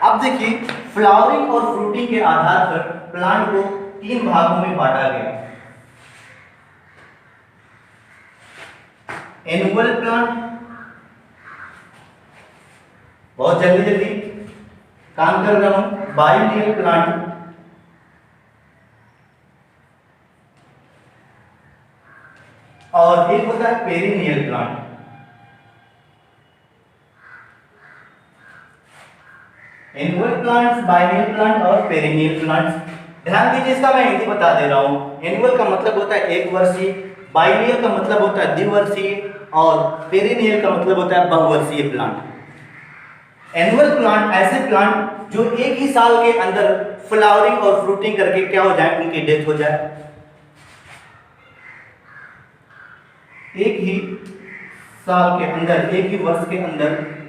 अब देखिए, फ्लावरिंग और फ्रूटिंग के आधार पर प्लांट को 3 भागों में बांटा गया। एनुअल प्लांट, बहुत जल्दी जल्दी काम कर रहा हूं, बाइनियल प्लांट, और एक होता है perennial plant. Annual plants, biennial plant और पेरिनियल प्लांट्स। ध्यान दीजिए, इसका मैं हिंदी बता दे रहा हूं। एनुअल का मतलब होता है एक वर्षीय, बाइनियल का मतलब होता है द्विवर्षीय, और पेरिनियल का मतलब होता है बहुवर्षीय प्लांट। एनुअल प्लांट ऐसे प्लांट जो एक ही साल के अंदर फ्लावरिंग और फ्रूटिंग करके क्या हो जाए, उनकी डेथ हो जाए। एक ही साल के अंदर, एक ही वर्ष के अंदर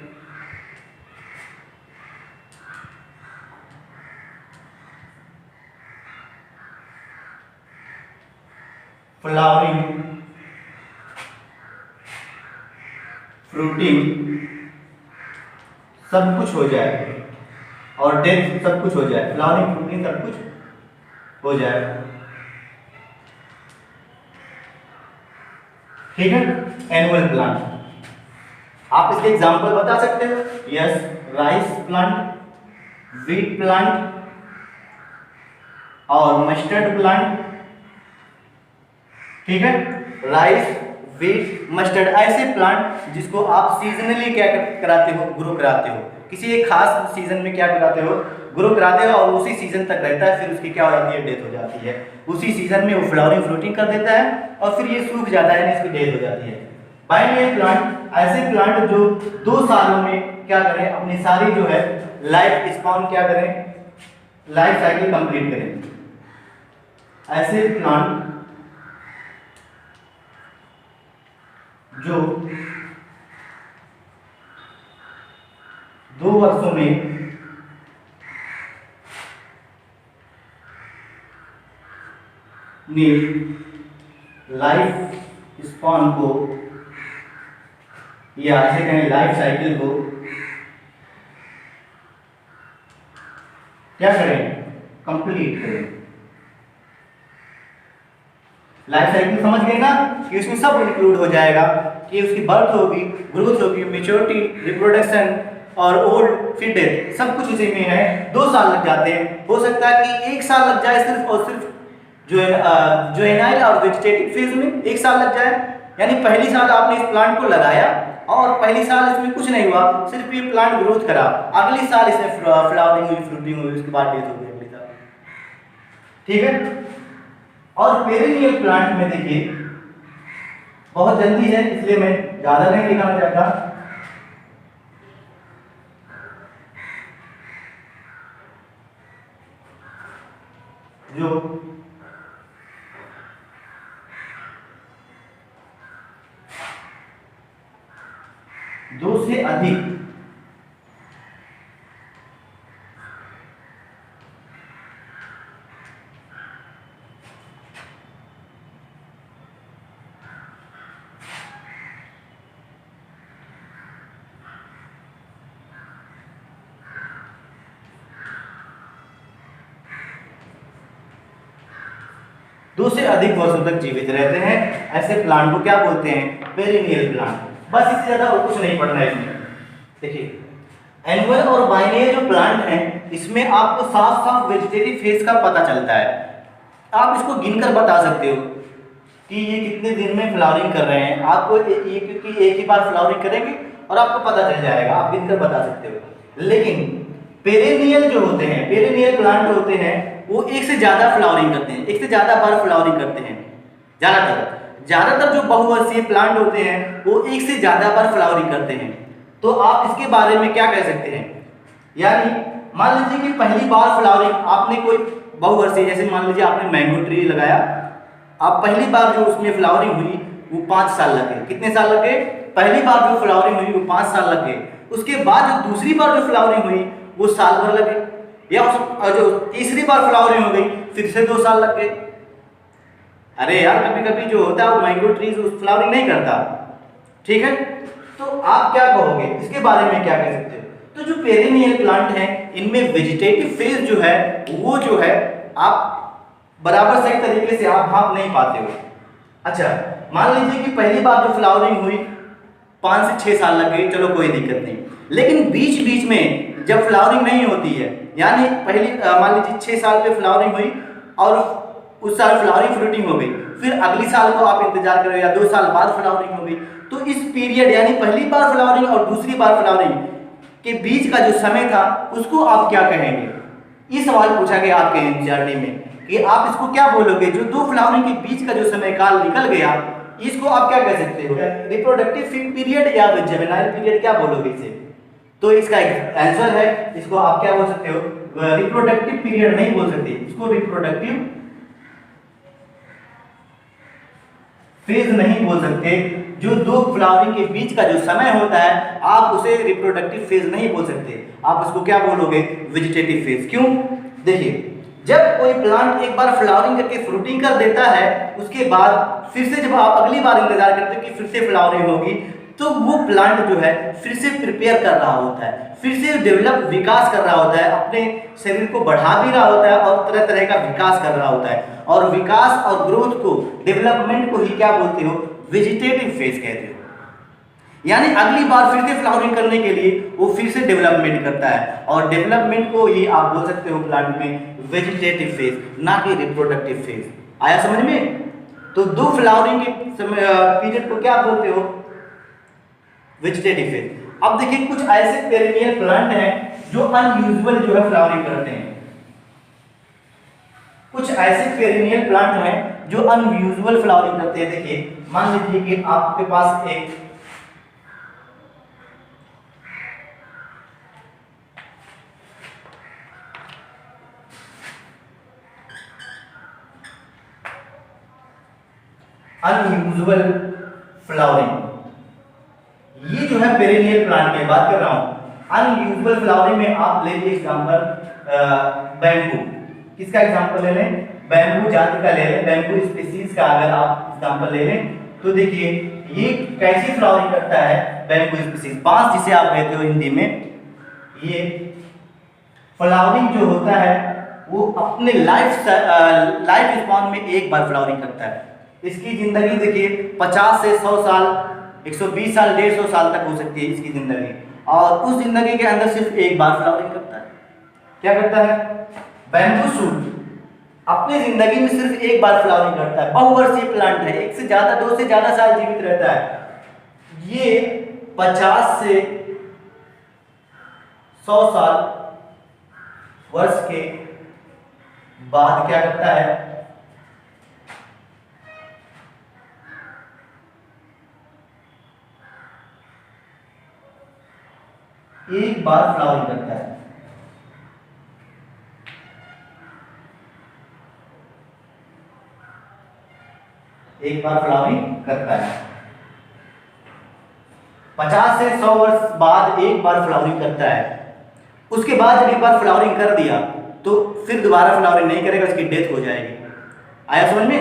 फ्लावरिंग, फ्रूटिंग सब कुछ हो जाए और डेथ सब कुछ हो जाए, फ्लावरिंग फ्रूटिंग सब कुछ हो जाए। ठीक है, एनुअल प्लांट। आप इसके एग्जांपल बता सकते हो? Yes, rice plant, wheat plant और मस्टर्ड प्लांट। ठीक है, राइस, वीट, मस्टर्ड ऐसे प्लांट जिसको आप सीजनली क्या कराते हो, ग्रो कराते हो। किसी एक खास सीजन में क्या कराते हो, ग्रो कराते हो, और उसी सीजन तक रहता है, फिर उसकी क्या हो जाती है, डेथ हो जाती है। उसी सीजन में वो फ्लावरिंग फ्रूटिंग कर देता है और फिर ये सूख जाता है, इसकी डेथ हो जाती है। बाइनियल प्लांट ऐसे प्लांट जो 2 सालों में क्या करें, अपनी सारी जो है लाइफ स्पॉन क्या करें, लाइफ साइकिल कंप्लीट करें। ऐसे प्लांट जो 2 वर्षों में लाइफ स्पॉन को, या ऐसे कहें लाइफ साइकिल को क्या करें, कंप्लीट करें। लाइफ साइकिल समझ गए ना, कि उसमें सब इंक्लूड हो जाएगा, कि उसकी बर्थ होगी, ग्रोथ होगी, मैच्योरिटी, रिप्रोडक्शन और ओल्ड, फिर डेथ, सब कुछ उसी में है। 2 साल लग जाते हैं। हो सकता है कि 1 साल लग जाए सिर्फ और सिर्फ जुवेनाइल और वेजिटेटिव फेज में 1 साल लग जाए। यानी पहली साल आपने इस प्लांट को लगाया और पहली साल इसमें कुछ नहीं हुआ, सिर्फ ये प्लांट ग्रोथ करा, अगली साल इसमें फ्लावरिंग हुई, फ्रूटिंग हुई, उसके बाद डेथ हो गई अगली साल। ठीक है, और पेरिनियल प्लांट में देखिए बहुत जल्दी है, इसलिए मैं ज्यादा नहीं दिखाना चाहता। जो 2 से अधिक 2 से अधिक वर्षों तक जीवित रहते हैं, ऐसे प्लांट को क्या बोलते हैं? Perennial plant. बस इससे ज्यादा और कुछ नहीं पढ़ना है इसमें। देखिए एनुअल और बाइनियल जो प्लांट हैं इसमें आपको साफ साफ वेजिटेटिव फेज का पता चलता है। आप इसको गिनकर बता सकते हो कि ये कितने दिन में फ्लावरिंग कर रहे हैं। आपको ये क्योंकि एक ही बार फ्लावरिंग करेंगे और आपको पता चल जाएगा, आप गिनकर बता सकते हो। लेकिन पेरेनियल जो होते हैं, पेरेनियल प्लांट जो होते हैं वो एक से ज्यादा फ्लावरिंग करते हैं, एक से ज्यादा बार फ्लावरिंग करते हैं। ज्यादातर जो बहुवर्षीय प्लांट होते हैं वो एक से ज्यादा बार फ्लावरिंग करते हैं। तो आप इसके बारे में क्या कह सकते हैं? यानी मान लीजिए कि पहली बार फ्लावरिंग आपने कोई बहुवर्षीय, जैसे मान लीजिए आपने मैंगो ट्री लगाया, आप पहली बार जो उसमें फ्लावरिंग हुई वो 5 साल लगे। कितने साल लगे? पहली बार जो फ्लावरिंग हुई वो 5 साल लगे। उसके बाद जो दूसरी बार जो फ्लावरिंग हुई वो साल भर लगे, या जो तीसरी बार फ्लावरिंग हो गई फिर से 2 साल लग गए। अरे यार कभी कभी जो होता है वो मैंगो ट्रीज फ्लावरिंग नहीं करता, ठीक है। तो आप क्या कहोगे इसके बारे में, क्या कह सकते हो? तो जो पेरिनियल प्लांट हैं इनमें वेजिटेटिव फेज जो है वो जो है आप बराबर सही तरीके से आप भाप नहीं पाते हो। अच्छा मान लीजिए कि पहली बार जो फ्लावरिंग हुई 5 से 6 साल लग गए, चलो कोई दिक्कत नहीं। लेकिन बीच बीच में जब फ्लावरिंग नहीं होती है, यानी पहली मान लीजिए 6 साल पे फ्लावरिंग हुई और उस साल फ्लावरिंग फ्रूटिंग हो गई, फिर अगली साल को आप इंतजार करो या 2 साल बाद फ्लावरिंग हो गई, तो इस पीरियड यानी पहली बार फ्लावरिंग और दूसरी बार फ्लावरिंग के बीच का जो समय था उसको आप क्या कहेंगे? ये सवाल पूछा गया आपके एनसीईआरटी में कि आप इसको क्या बोलोगे? जो 2 फ्लावरिंग के बीच का जो समय काल निकल गया इसको आप क्या कह सकते हो? रिप्रोडक्टिव पीरियड या जेमिनाइल पीरियड, क्या बोलोगे इसे? तो इसका आंसर है, इसको आप क्या बोल सकते हो? रिप्रोडक्टिव पीरियड नहीं बोल सकते, इसको रिप्रोडक्टिव फेज नहीं बोल सकते। जो 2 फ्लावरिंग के बीच का जो समय होता है आप उसे रिप्रोडक्टिव फेज नहीं बोल सकते, आप उसको क्या बोलोगे? Vegetative phase. क्यों? देखिए जब कोई प्लांट एक बार फ्लावरिंग करके फ्रूटिंग कर देता है, उसके बाद फिर से जब आप अगली बार इंतजार करते हो कि फिर से फ्लावरिंग होगी, तो वो प्लांट जो है फिर से प्रिपेयर कर रहा होता है, फिर से डेवलप विकास कर रहा होता है, अपने शरीर को बढ़ा भी रहा होता है और तरह तरह का विकास कर रहा होता है। और विकास और ग्रोथ को, डेवलपमेंट को ही क्या बोलते हो? वेजिटेटिव फेज कहते हो। यानी अगली बार फिर से फ्लावरिंग करने के लिए वो फिर से डेवलपमेंट करता है, और डेवलपमेंट को ही आप बोल सकते हो प्लांट में वेजिटेटिव फेज, ना कि रिप्रोडक्टिव फेज। आया समझ में? तो 2 फ्लावरिंग के पीरियड को क्या बोलते हो? Vegetative phase. अब देखिए कुछ ऐसे पेरिनियल प्लांट हैं जो अनयूजुअल जो है फ्लावरिंग करते हैं। कुछ ऐसे पेरिनियल प्लांट हैं जो अनयूजुअल फ्लावरिंग करते हैं। देखिए मान लीजिए कि आपके पास एक अनयूजुअल फ्लावरिंग, ये जो है पेरिनियल प्लांट की बात कर रहा हूं। अनयूजुअल फ्लावरिंग में आप ले लीजिए एग्जांपल बैम्बू। किसका एग्जांपल ले लें? बैम्बू जाति का ले लें, बैम्बू स्पीशीज का अगर आप एग्जांपल ले लें तो देखिए ये कैसी फ्लावरिंग करता है? बैम्बू स्पीशीज, बांस जिसे आप कहते हो हिंदी में, ये फ्लावरिंग जो होता है वो अपने लाइफ स्पान में एक बार फ्लावरिंग करता है। इसकी जिंदगी देखिए 50 से 100 साल, 120 साल, 150 साल तक हो सकती है इसकी जिंदगी, और उस जिंदगी के अंदर सिर्फ एक बार फ्लावरिंग करता है। क्या करता है? बैम्बू शूट अपनी जिंदगी में सिर्फ एक बार फ्लावरिंग करता है। बहुवर्षीय प्लांट है, एक से ज्यादा, 2 से ज्यादा साल जीवित रहता है। ये 50 से 100 साल वर्ष के बाद क्या करता है? एक बार फ्लावरिंग करता है। एक बार फ्लावरिंग करता है। 50 से 100 वर्ष बाद एक बार फ्लावरिंग करता है। उसके बाद जब एक बार फ्लावरिंग कर दिया तो फिर दोबारा फ्लावरिंग नहीं करेगा, उसकी डेथ हो जाएगी। आया समझ में?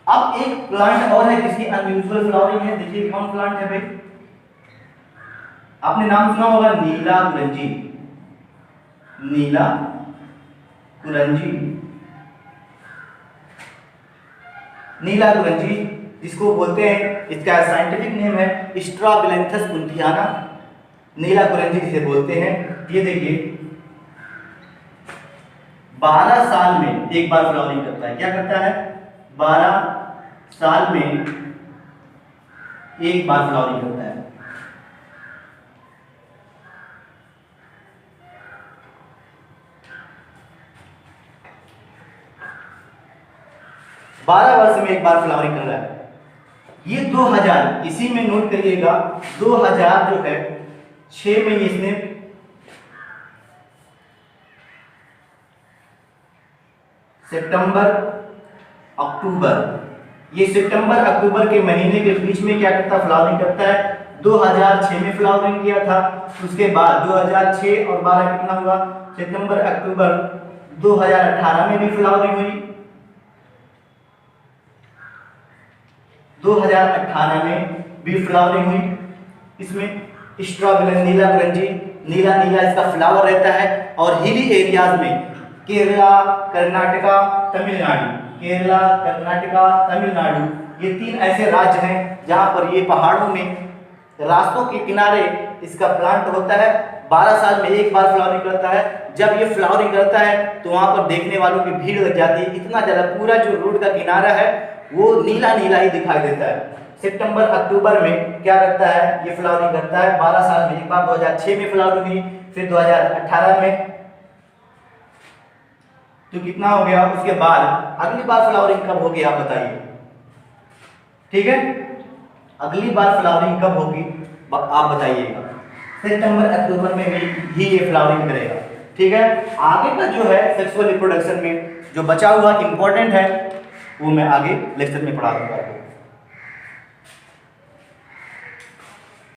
अब एक प्लांट और है जिसकी अनयूजुअल फ्लावरिंग है। देखिए कौन प्लांट है भाई? आपने नाम सुना होगा नीला कुरंजी। नीला कुरंजी नीलाकुरंजी जिसको बोलते हैं, इसका साइंटिफिक नेम है स्ट्राबिलैंथस कुंथियाना, नीलाकुरंजी जिसे बोलते हैं। ये देखिए 12 साल में एक बार फ्लावरिंग करता है। क्या करता है? 12 साल में एक बार फ्लावरिंग करता है। बारह वर्ष में एक बार फ्लावरिंग कर रहा है। ये 2000, इसी में नोट करिएगा 2000 जो है 6 में इसने सितंबर अक्टूबर, ये सितंबर अक्टूबर के महीने के बीच में क्या करता? फ्लावरिंग करता है। 2006 में फ्लावरिंग किया था, उसके बाद 2006 और 12 कितना हुआ? सितंबर अक्टूबर। 2018 में भी फ्लावरिंग हुई, 2018 में भी फ्लावरिंग हुई। इसमें स्ट्राबिलन नीलाकुरंजी, नीला नीला इसका फ्लावर रहता है। और हिली एरियाज में केरला, कर्नाटका, तमिलनाडु, केरला, कर्नाटका, तमिलनाडु, ये 3 ऐसे राज्य हैं जहां पर ये पहाड़ों में रास्तों के किनारे इसका प्लांट होता है। 12 साल में एक बार फ्लावरिंग करता है। जब ये फ्लावरिंग करता है तो वहां पर देखने वालों की भीड़ लग जाती है, इतना ज़्यादा पूरा जो रोड का किनारा है वो नीला नीला ही दिखाई देता है। सितंबर अक्टूबर में क्या करता है? ये फ्लावरिंग करता है 12 साल में एक बार। 2006 में फ्लावरिंग हुई, फिर 2018 में, तो कितना हो गया? उसके बाद अगली बार फ्लावरिंग कब होगी आप बताइए? ठीक है, अगली बार फ्लावरिंग कब होगी आप बताइएगा। सितंबर अक्टूबर में भी ये फ्लावरिंग करेगा। ठीक है, आगे का जो है सेक्सुअल रिप्रोडक्शन में जो बचा हुआ इंपॉर्टेंट है वो मैं आगे लेक्चर में पढ़ा दूंगा।